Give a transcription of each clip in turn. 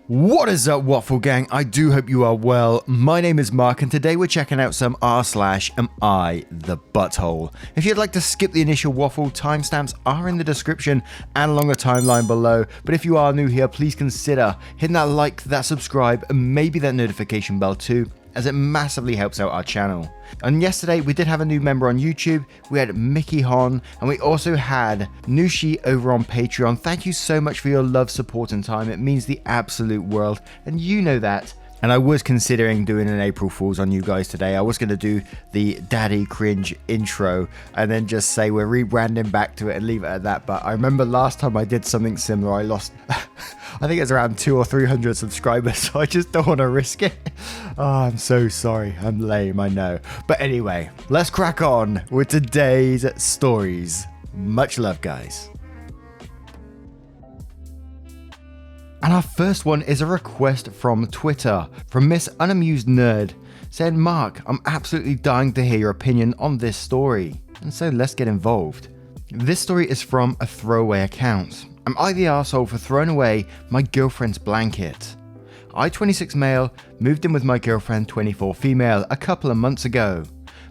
What is up, Waffle Gang? I do hope you are well. My name is Mark, and today we're checking out some r/AmIThe butthole. If you'd like to skip the initial waffle, timestamps are in the description and along the timeline below. But if you are new here, please consider hitting that like, that subscribe, and maybe that notification bell too, as it massively helps out our channel. And yesterday we did have a new member on YouTube. We had Mickey Hon, and we also had Nushi over on Patreon. Thank you so much for your love, support and time. It means the absolute world, and you know that. And I was considering doing an April Fool's on you guys today. I was going to do the daddy cringe intro and then just say we're rebranding back to it and leave it at that. But I remember last time I did something similar, I lost, I think it's around 200 or 300 subscribers. So I just don't want to risk it. Oh, I'm so sorry. I'm lame, I know. But anyway, let's crack on with today's stories. Much love, guys. And our first one is a request from Twitter, from Miss Unamused Nerd, saying, Mark, I'm absolutely dying to hear your opinion on this story. And so let's get involved. This story is from a throwaway account. Am I the arsehole for throwing away my girlfriend's blanket? I, 26 male, moved in with my girlfriend, 24 female, a couple of months ago.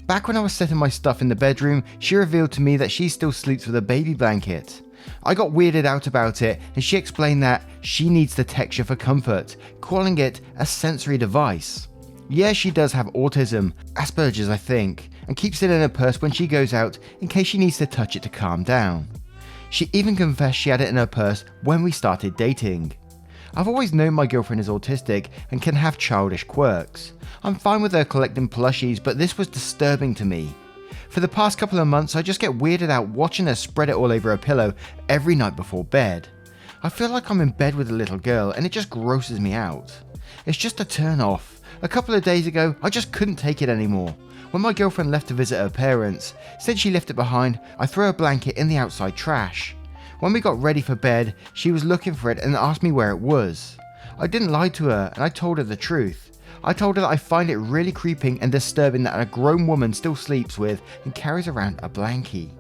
Back when I was setting my stuff in the bedroom, she revealed to me that she still sleeps with a baby blanket. I got weirded out about it, and she explained that she needs the texture for comfort, calling it a sensory device. Yeah, she does have autism, Aspergers I think, and keeps it in her purse when she goes out in case she needs to touch it to calm down. She even confessed she had it in her purse when we started dating. I've always known my girlfriend is autistic and can have childish quirks. I'm fine with her collecting plushies, but this was disturbing to me. For the past couple of months, I just get weirded out watching her spread it all over her pillow every night before bed. I feel like I'm in bed with a little girl and it just grosses me out. It's just a turn off. A couple of days ago, I just couldn't take it anymore. When my girlfriend left to visit her parents, since she left it behind, I threw her blanket in the outside trash. When we got ready for bed, she was looking for it and asked me where it was. I didn't lie to her and I told her the truth. I told her that I find it really creeping and disturbing that a grown woman still sleeps with and carries around a blankie.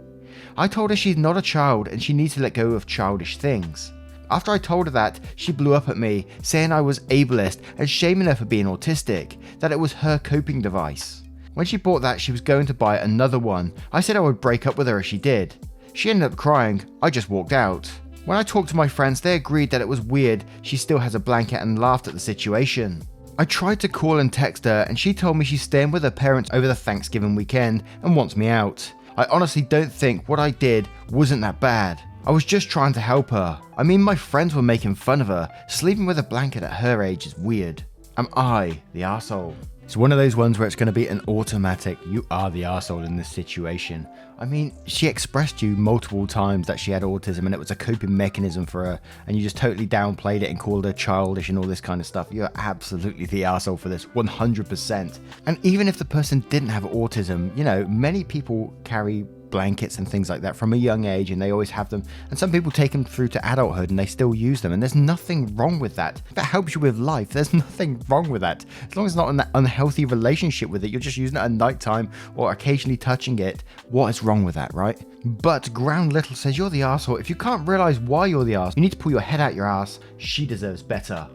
I told her she's not a child and she needs to let go of childish things. After I told her that, she blew up at me, saying I was ableist and shaming her for being autistic, that it was her coping device. When she bought that, she was going to buy another one. I said I would break up with her if she did. She ended up crying. I just walked out. When I talked to my friends, they agreed that it was weird she still has a blanket and laughed at the situation. I tried to call and text her and she told me she's staying with her parents over the Thanksgiving weekend and wants me out. I honestly don't think what I did wasn't that bad. I was just trying to help her. I mean, my friends were making fun of her. Sleeping with a blanket at her age is weird. Am I the arsehole? It's one of those ones where it's going to be an automatic, you are the arsehole in this situation. I mean, she expressed to you multiple times that she had autism and it was a coping mechanism for her, and you just totally downplayed it and called her childish and all this kind of stuff. You're absolutely the arsehole for this, 100%. And even if the person didn't have autism, you know, many people carry blankets and things like that from a young age and they always have them, and some people take them through to adulthood and they still use them, and there's nothing wrong with that. If it helps you with life, there's nothing wrong with that. As long as it's not in that unhealthy relationship with it, you're just using it at night time or occasionally touching it, what is wrong with that, right? But Ground Little says you're the arsehole. If you can't realize why you're the arsehole, you need to pull your head out your ass. She deserves better.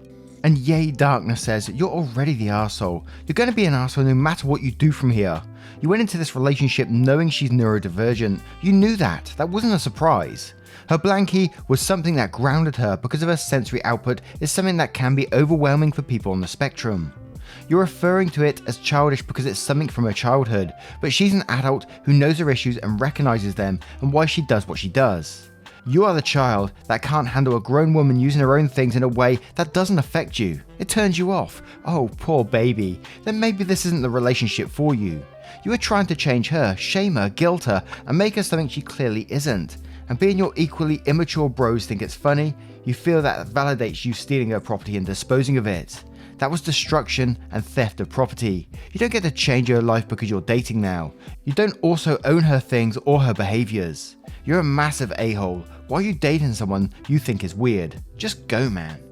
And Yay Darkness says, you're already the arsehole. You're going to be an arsehole no matter what you do from here. You went into this relationship knowing she's neurodivergent. You knew that. That wasn't a surprise. Her blankie was something that grounded her because of her sensory output is something that can be overwhelming for people on the spectrum. You're referring to it as childish because it's something from her childhood, but she's an adult who knows her issues and recognizes them and why she does what she does. You are the child that can't handle a grown woman using her own things in a way that doesn't affect you. It turns you off. Oh, poor baby. Then maybe this isn't the relationship for you. You are trying to change her, shame her, guilt her, and make her something she clearly isn't. And being your equally immature bros think it's funny, you feel that validates you stealing her property and disposing of it. That was destruction and theft of property. You don't get to change her life because you're dating now. You don't also own her things or her behaviors. You're a massive a-hole. Why are you dating someone you think is weird? Just go, man.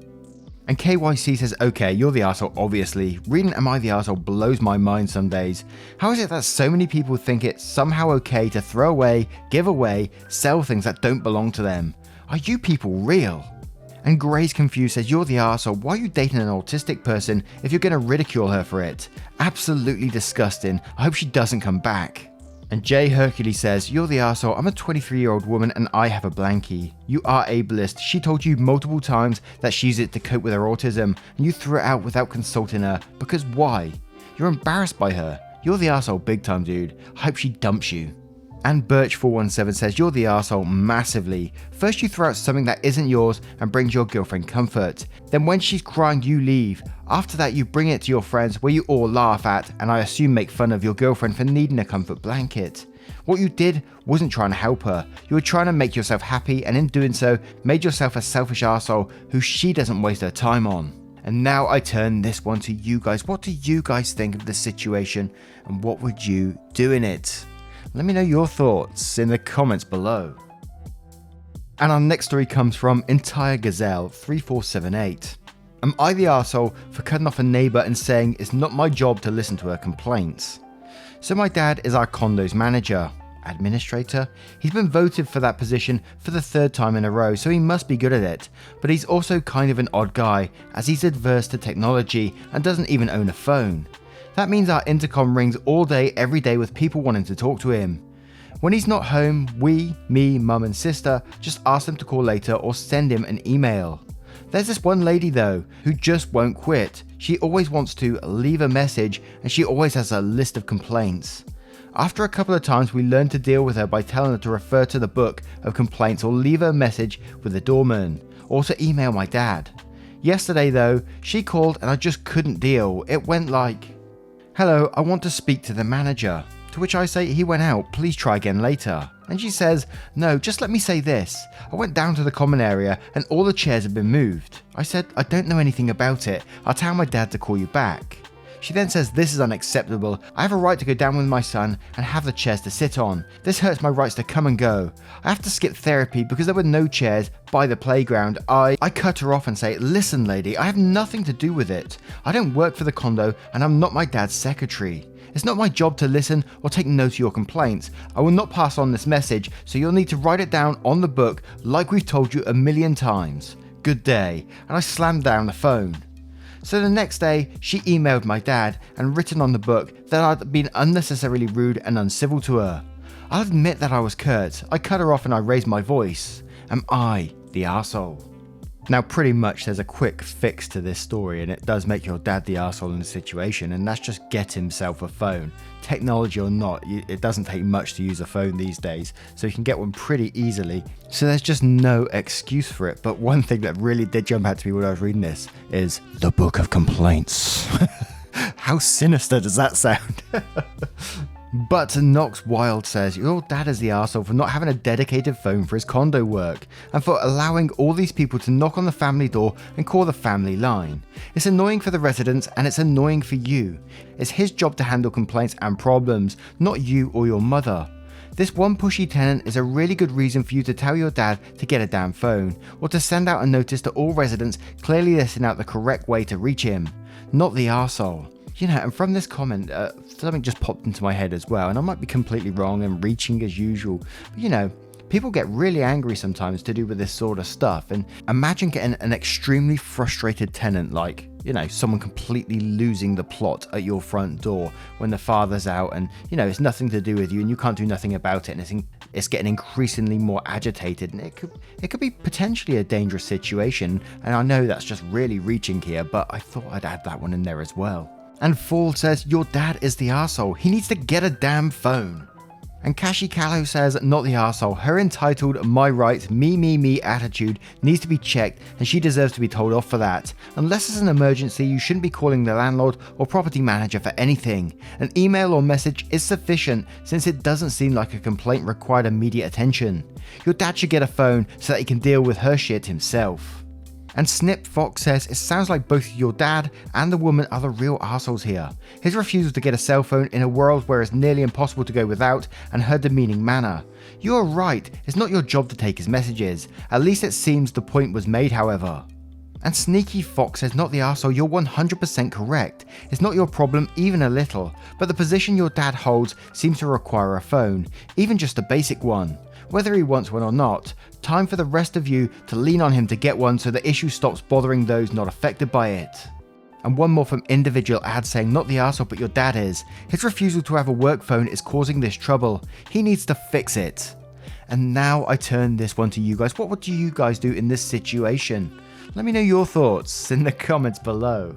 And KYC says, okay, you're the arsehole, obviously. Reading Am I the Arsehole blows my mind some days. How is it that so many people think it's somehow okay to throw away, give away, sell things that don't belong to them? Are you people real? And Gray's confused says, "You're the arsehole. Why are you dating an autistic person if you're going to ridicule her for it? Absolutely disgusting. I hope she doesn't come back." And Jay Hercules says, "You're the arsehole. I'm a 23-year-old woman and I have a blankie. You are ableist. She told you multiple times that she used it to cope with her autism and you threw it out without consulting her. Because why? You're embarrassed by her. You're the arsehole big time, dude. I hope she dumps you." And Birch417 says, "You're the arsehole massively. First you throw out something that isn't yours and brings your girlfriend comfort. Then when she's crying you leave. After that you bring it to your friends where you all laugh at and I assume make fun of your girlfriend for needing a comfort blanket. What you did wasn't trying to help her. You were trying to make yourself happy and in doing so made yourself a selfish arsehole who she doesn't waste her time on." And now I turn this one to you guys. What do you guys think of this situation and what would you do in it? Let me know your thoughts in the comments below. And our next story comes from AmITheA Gazelle 3478. "Am I the arsehole for cutting off a neighbour and saying it's not my job to listen to her complaints? So my dad is our condo's manager, administrator. He's been voted for that position for the 3rd time in a row, so he must be good at it. But he's also kind of an odd guy, as he's adverse to technology and doesn't even own a phone. That means our intercom rings all day, every day with people wanting to talk to him. When he's not home, me, mum and sister, just ask them to call later or send him an email. There's this one lady though, who just won't quit. She always wants to leave a message and she always has a list of complaints. After a couple of times we learned to deal with her by telling her to refer to the book of complaints or leave her a message with the doorman, or to email my dad. Yesterday though, she called and I just couldn't deal. It went like, 'Hello, I want to speak to the manager.' To which I say, 'He went out, please try again later.' And she says, 'No, just let me say this. I went down to the common area and all the chairs have been moved.' I said, 'I don't know anything about it. I'll tell my dad to call you back.' She then says, 'This is unacceptable. I have a right to go down with my son and have the chairs to sit on. This hurts my rights to come and go. I have to skip therapy because there were no chairs by the playground.' I cut her off and say, 'Listen lady, I have nothing to do with it. I don't work for the condo and I'm not my dad's secretary. It's not my job to listen or take note of your complaints. I will not pass on this message, so you'll need to write it down on the book like we've told you a million times. Good day.' And I slammed down the phone. So the next day, she emailed my dad and written on the book that I'd been unnecessarily rude and uncivil to her. I'll admit that I was curt. I cut her off and I raised my voice. Am I the arsehole?" Now pretty much there's a quick fix to this story and it does make your dad the arsehole in the situation, and that's just get himself a phone. Technology or not, it doesn't take much to use a phone these days, so you can get one pretty easily. So there's just no excuse for it. But one thing that really did jump out to me when I was reading this is the book of complaints. How sinister does that sound? But Knox Wild says, "Your dad is the arsehole for not having a dedicated phone for his condo work and for allowing all these people to knock on the family door and call the family line. It's annoying for the residents and it's annoying for you. It's his job to handle complaints and problems, not you or your mother. This one pushy tenant is a really good reason for you to tell your dad to get a damn phone, or to send out a notice to all residents clearly listing out the correct way to reach him. Not the arsehole." You know, and from this comment, something just popped into my head as well, and I might be completely wrong and reaching as usual, but you know, people get really angry sometimes to do with this sort of stuff, and imagine getting an extremely frustrated tenant, like, you know, someone completely losing the plot at your front door when the father's out and, you know, it's nothing to do with you and you can't do nothing about it, and it's getting increasingly more agitated, and it could be potentially a dangerous situation, and I know that's just really reaching here, but I thought I'd add that one in there as well. And Fall says, "Your dad is the arsehole. He needs to get a damn phone." And Kashi Callow says, "Not the arsehole. Her entitled, my rights, me attitude needs to be checked and she deserves to be told off for that. Unless it's an emergency, you shouldn't be calling the landlord or property manager for anything. An email or message is sufficient since it doesn't seem like a complaint required immediate attention. Your dad should get a phone so that he can deal with her shit himself." And Snip Fox says, "It sounds like both your dad and the woman are the real assholes here. His refusal to get a cell phone in a world where it's nearly impossible to go without, and her demeaning manner. You're right, it's not your job to take his messages. At least it seems the point was made, however." And Sneaky Fox says, "Not the arsehole, you're 100% correct. It's not your problem even a little, but the position your dad holds seems to require a phone, even just a basic one. whether he wants one or not. Time for the rest of you to lean on him to get one so the issue stops bothering those not affected by it. And one more from individual ad saying, not the arsehole but your dad is. His refusal to have a work phone is causing this trouble. He needs to fix it. And now I turn this one to you guys. What would you guys do in this situation? Let me know your thoughts in the comments below.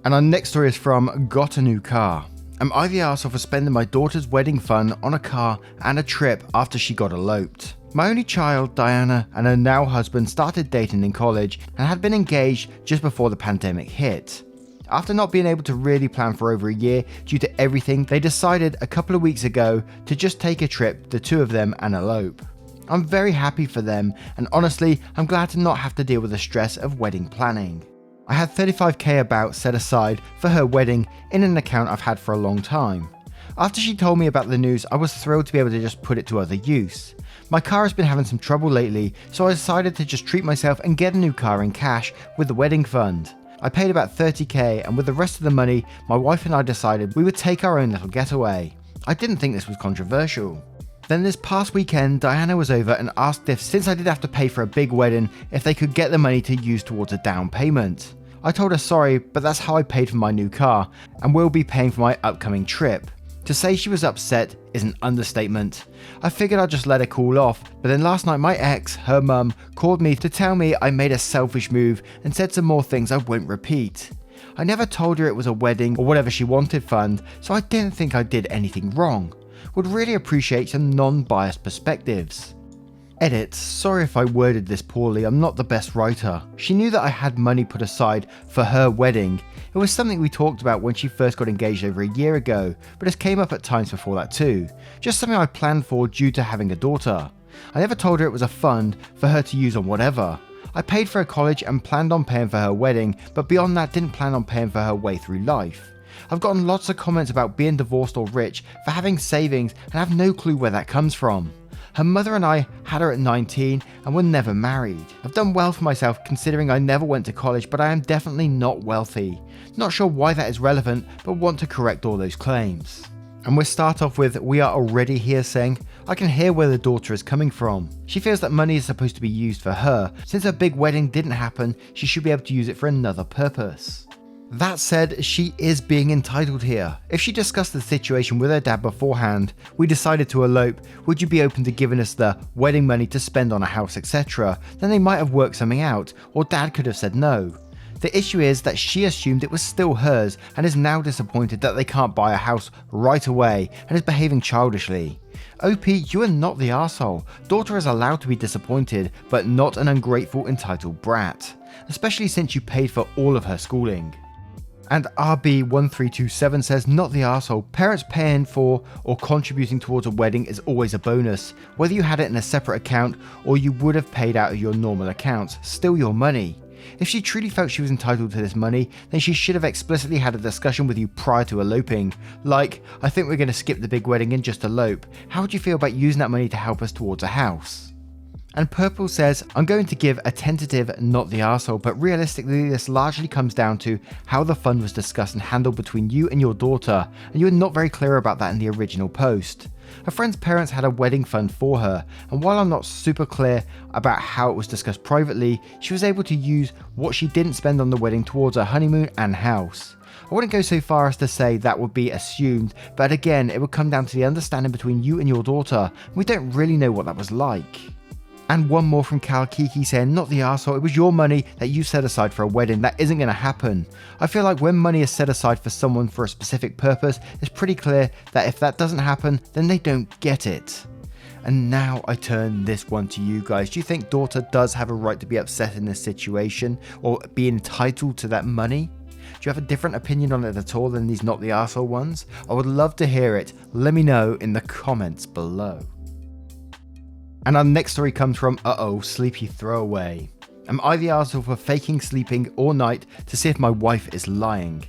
And our next story is from Got a New Car. Am I the arsehole for spending my daughter's wedding fund on a car and a trip after she got eloped? My only child, Diana, and her now husband started dating in college and had been engaged just before the pandemic hit. After not being able to really plan for over a year due to everything, they decided a couple of weeks ago to just take a trip, the two of them, and elope. I'm very happy for them, and honestly, I'm glad to not have to deal with the stress of wedding planning. I had $35k about set aside for her wedding in an account I've had for a long time. After she told me about the news, I was thrilled to be able to just put it to other use. My car has been having some trouble lately, so I decided to just treat myself and get a new car in cash with the wedding fund. I paid about $30k, and with the rest of the money, my wife and I decided we would take our own little getaway. I didn't think this was controversial. Then this past weekend, Diana was over and asked if, since I did have to pay for a big wedding, if they could get the money to use towards a down payment. I told her sorry, but that's how I paid for my new car, and will be paying for my upcoming trip. To say she was upset is an understatement. I figured I'd just let her cool off, but then last night my ex, her mum, called me to tell me I made a selfish move and said some more things I won't repeat. I never told her it was a wedding or whatever she wanted fund, so I didn't think I did anything wrong. Would really appreciate some non-biased perspectives. Edit, sorry if I worded this poorly, I'm not the best writer. She knew that I had money put aside for her wedding. It was something we talked about when she first got engaged over a year ago, but it came up at times before that too. Just something I planned for due to having a daughter. I never told her it was a fund for her to use on whatever. I paid for her college and planned on paying for her wedding, but beyond that didn't plan on paying for her way through life. I've gotten lots of comments about being divorced or rich for having savings and have no clue where that comes from. Her mother and I had her at 19 and were never married. I've done well for myself considering I never went to college, but I am definitely not wealthy. Not sure why that is relevant, but want to correct all those claims. And we'll start off with, we are already here saying, I can hear where the daughter is coming from. She feels that money is supposed to be used for her. Since her big wedding didn't happen, she should be able to use it for another purpose. That said, she is being entitled here. If she discussed the situation with her dad beforehand, we decided to elope, would you be open to giving us the wedding money to spend on a house, etc., then they might have worked something out, or dad could have said no. The issue is that she assumed it was still hers and is now disappointed that they can't buy a house right away and is behaving childishly. OP, you are not the arsehole. Daughter is allowed to be disappointed, but not an ungrateful, entitled brat, especially since you paid for all of her schooling. And RB1327 says, not the arsehole. Parents paying for or contributing towards a wedding is always a bonus. Whether you had it in a separate account or you would have paid out of your normal accounts, still your money. If she truly felt she was entitled to this money, then she should have explicitly had a discussion with you prior to eloping. Like, I think we're going to skip the big wedding and just elope. How would you feel about using that money to help us towards a house? And Purple says, I'm going to give a tentative not the arsehole, but realistically this largely comes down to how the fund was discussed and handled between you and your daughter, and you were not very clear about that in the original post. Her friend's parents had a wedding fund for her, and while I'm not super clear about how it was discussed privately, she was able to use what she didn't spend on the wedding towards her honeymoon and house. I wouldn't go so far as to say that would be assumed, but again, it would come down to the understanding between you and your daughter, and we don't really know what that was like. And one more from Cal Kiki saying, not the arsehole, it was your money that you set aside for a wedding. That isn't going to happen. I feel like when money is set aside for someone for a specific purpose, it's pretty clear that if that doesn't happen, then they don't get it. And now I turn this one to you guys. Do you think daughter does have a right to be upset in this situation or be entitled to that money? Do you have a different opinion on it at all than these not the arsehole ones? I would love to hear it. Let me know in the comments below. And our next story comes from Sleepy Throwaway. Am I the arsehole for faking sleeping all night to see if my wife is lying?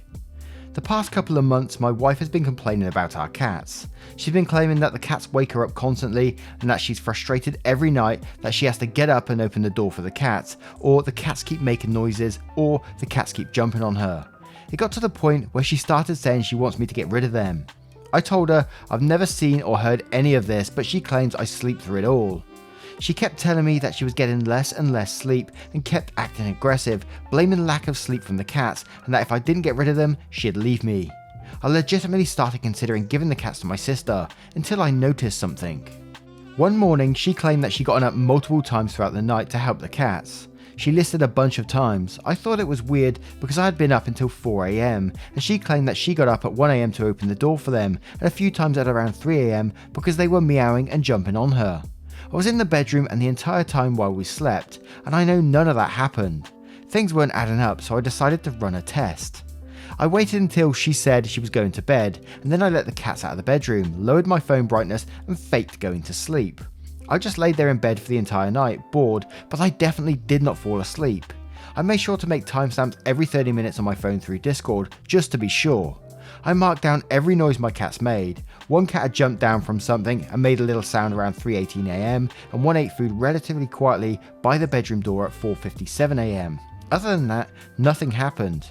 The past couple of months, my wife has been complaining about our cats. She's been claiming that the cats wake her up constantly and that she's frustrated every night that she has to get up and open the door for the cats, or the cats keep making noises, or the cats keep jumping on her. It got to the point where she started saying she wants me to get rid of them. I told her I've never seen or heard any of this, but she claims I sleep through it all. She kept telling me that she was getting less and less sleep and kept acting aggressive, blaming lack of sleep from the cats, and that if I didn't get rid of them, she'd leave me. I legitimately started considering giving the cats to my sister, until I noticed something. One morning, she claimed that she gotten up multiple times throughout the night to help the cats. She listed a bunch of times. I thought it was weird because I had been up until 4 AM, and she claimed that she got up at 1 AM to open the door for them, and a few times at around 3 AM because they were meowing and jumping on her. I was in the bedroom and the entire time while we slept, and I know none of that happened. Things weren't adding up, so I decided to run a test. I waited until she said she was going to bed, and then I let the cats out of the bedroom, lowered my phone brightness, and faked going to sleep. I just laid there in bed for the entire night, bored, but I definitely did not fall asleep. I made sure to make timestamps every 30 minutes on my phone through Discord, just to be sure. I marked down every noise my cats made. One cat had jumped down from something and made a little sound around 3:18 AM, and one ate food relatively quietly by the bedroom door at 4:57 AM. Other than that, nothing happened.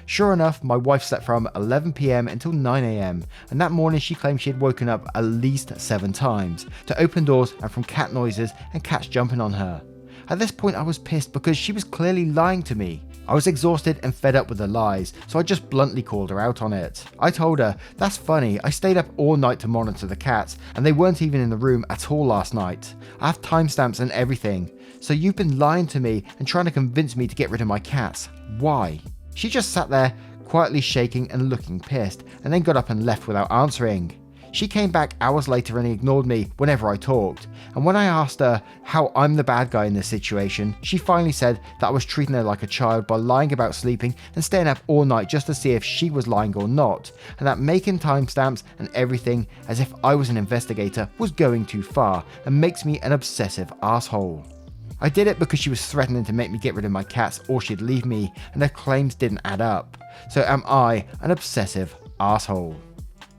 Sure enough, my wife slept from 11 PM until 9 AM, and that morning she claimed she had woken up at least 7 times to open doors and from cat noises and cats jumping on her. At this point I was pissed because she was clearly lying to me. I was exhausted and fed up with the lies, so I just bluntly called her out on it. I told her, "That's funny, I stayed up all night to monitor the cats, and they weren't even in the room at all last night. I have timestamps and everything, so you've been lying to me and trying to convince me to get rid of my cats. Why?" She just sat there, quietly shaking and looking pissed, and then got up and left without answering. She came back hours later and ignored me whenever I talked, and when I asked her how I'm the bad guy in this situation, she finally said that I was treating her like a child by lying about sleeping and staying up all night just to see if she was lying or not, and that making timestamps and everything as if I was an investigator was going too far and makes me an obsessive asshole. I did it because she was threatening to make me get rid of my cats or she'd leave me, and her claims didn't add up. So am I an obsessive asshole?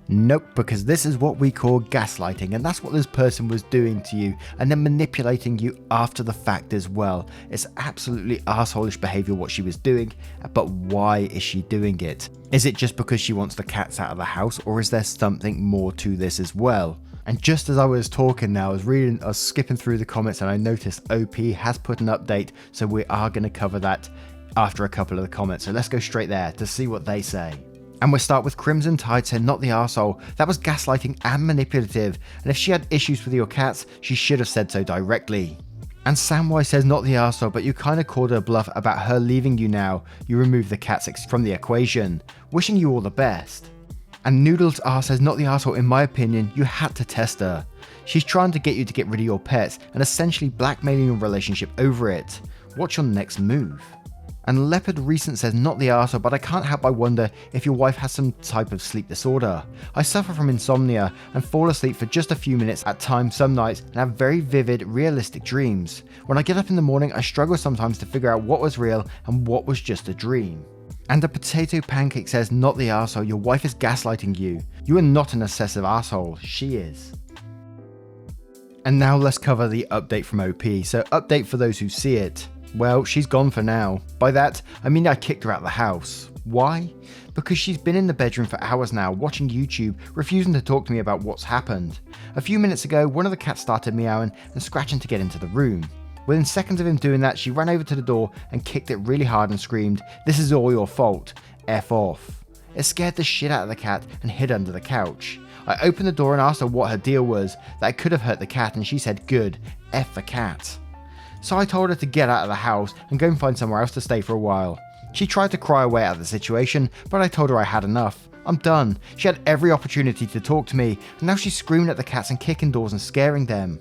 Nope, because this is what we call gaslighting, and that's what this person was doing to you, and then manipulating you after the fact as well. It's absolutely arsholish behaviour what she was doing, but why is she doing it? Is it just because she wants the cats out of the house, or is there something more to this as well? And just as I was talking now, I was skipping through the comments and I noticed OP has put an update, so we are going to cover that after a couple of the comments. So let's go straight there to see what they say. And we'll start with Crimson Tide said, "Not the arsehole. That was gaslighting and manipulative. And if she had issues with your cats, she should have said so directly." And Samwise says, "Not the arsehole, but you kind of called her bluff about her leaving you now. You removed the cats from the equation. Wishing you all the best." And Noodles R says, "Not the arsehole, in my opinion, you had to test her. She's trying to get you to get rid of your pets and essentially blackmailing your relationship over it. What's your next move?" And Leopard Recent says, "Not the arsehole, but I can't help but wonder if your wife has some type of sleep disorder. I suffer from insomnia and fall asleep for just a few minutes at times some nights and have very vivid, realistic dreams. When I get up in the morning, I struggle sometimes to figure out what was real and what was just a dream." And the Potato Pancake says, "Not the arsehole, your wife is gaslighting you. You are not an obsessive asshole, she is." And now let's cover the update from OP. So update for those who see it. Well, she's gone for now. By that, I mean I kicked her out of the house. Why? Because she's been in the bedroom for hours now, watching YouTube, refusing to talk to me about what's happened. A few minutes ago, one of the cats started meowing and scratching to get into the room. Within seconds of him doing that, she ran over to the door and kicked it really hard and screamed, "This is all your fault. F off." It scared the shit out of the cat and hid under the couch. I opened the door and asked her what her deal was, that I could have hurt the cat, and she said, "Good, F the cat." So I told her to get out of the house and go and find somewhere else to stay for a while. She tried to cry away out of the situation, but I told her I had enough. I'm done. She had every opportunity to talk to me, and now she's screaming at the cats and kicking doors and scaring them.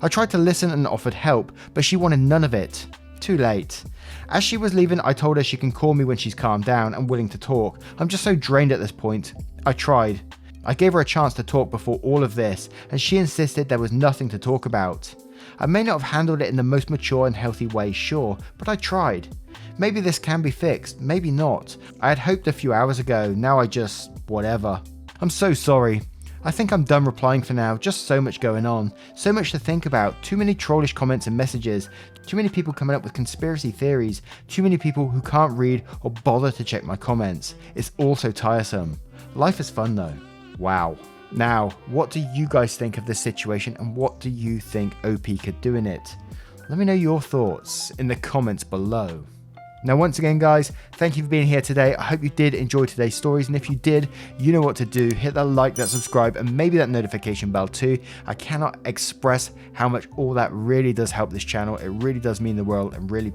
I tried to listen and offered help, but she wanted none of it. Too late. As she was leaving, I told her she can call me when she's calmed down and willing to talk. I'm just so drained at this point. I tried. I gave her a chance to talk before all of this, and she insisted there was nothing to talk about. I may not have handled it in the most mature and healthy way, sure, but I tried. Maybe this can be fixed, maybe not. I had hoped a few hours ago, now I just... whatever. I'm so sorry. I think I'm done replying for now, just so much going on. So much to think about, too many trollish comments and messages, too many people coming up with conspiracy theories, too many people who can't read or bother to check my comments. It's all so tiresome. Life is fun though. Wow. Now, what do you guys think of this situation, and what do you think OP could do in it? Let me know your thoughts in the comments below. Now, once again, guys, thank you for being here today. I hope you did enjoy today's stories, and if you did, you know what to do. Hit that like, that subscribe, and maybe that notification bell too. I cannot express how much all that really does help this channel. It really does mean the world, and really,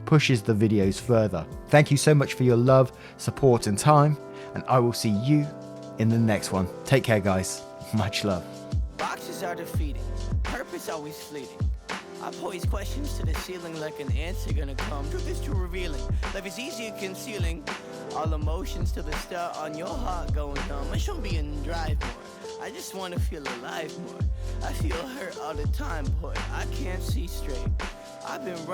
pushes the videos further. Thank you so much for your love, support, and time, and I will see you in the next one. Take care, guys. Much love. Boxes are defeating, purpose always fleeting. I pose questions to the ceiling like an answer gonna come. Truth is too revealing, life is easier concealing. All emotions till the star on your heart going numb. I shouldn't be in drive more, I just wanna feel alive more. I feel hurt all the time, boy, I can't see straight. I've been